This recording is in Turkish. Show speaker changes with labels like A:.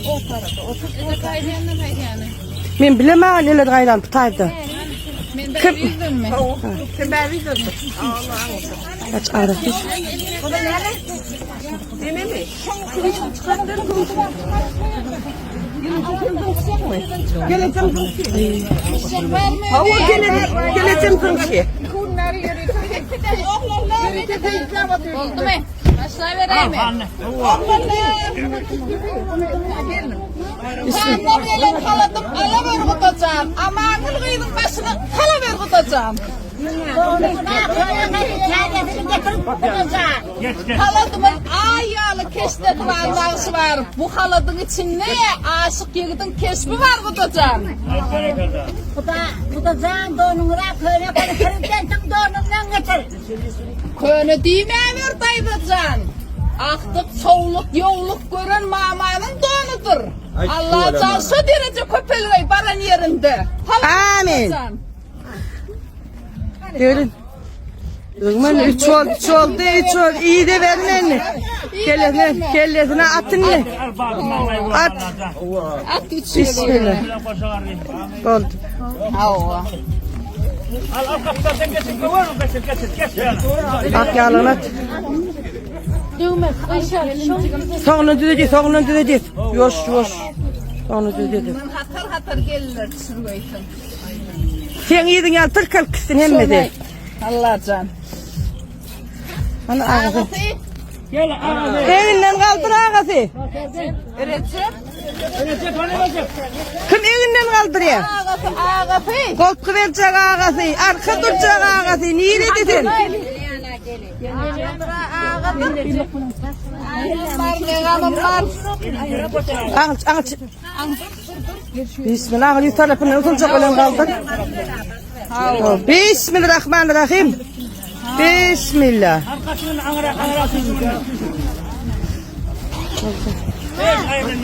A: O tarafta. Otur. Kaynayanla kaynayanı.
B: Men bilemem neler gayran tutaydı.
A: Men ben bildim mi?
C: Sen ben bildim. Allah'ım.
B: Kaç arafış.
C: O da nerede? Deme mi? Geleceğim kımşı.
A: Oldu mu? Başla vereyim mi? Sen nereye kaladım? Ala ver kutacağım. Ama kılgıydın başına kala ver kutacağım. Haladımın ayyalı kestet Allah'ısı var. Bu haladın için ne? Aşık yigidin kesbi var kutacağım.
D: Bu da can donuna köyle kırıktan donundan getir.
A: Köyüne değmeyiver daydıcan. Aktık, soğuluk, yoğuluk gören mamanın donudur. Allah cansı derece köpelgey baran yerinde.
B: Amin. Görün. Durman 3 oldu, 3 oldu, 3 oldu. İyi de verin elini. Kellesine atın ne? At.
A: At içiyor.
B: Bismillah. Oldu.
A: Allah.
E: Al kaptan sen getir kovar mı getir.
B: Ak yağlan at. Soğunu düzecek, soğunu düzecek. Yoş. Soğunu düzecek.
A: Hatar gelirler sürgeytin.
B: Sen yedin ya tırkal kısın hem de.
A: Allah can.
B: Hani ağası.
E: Gel ağabey.
B: Evinden kaldır ağası.
A: Recep.
E: Recep hani Recep.
B: Kim evinden kaldırıyor?
A: Ağabey.
B: Koltuğu verecek ağası. Arka duracak ağası. Niye dedin? Ağaç. Bismillah. Yüz tarafından oturacak olan kaldır. Bismillahirrahmanirrahim. Bismillah.
E: Arkasının angrasını. Evet aynen.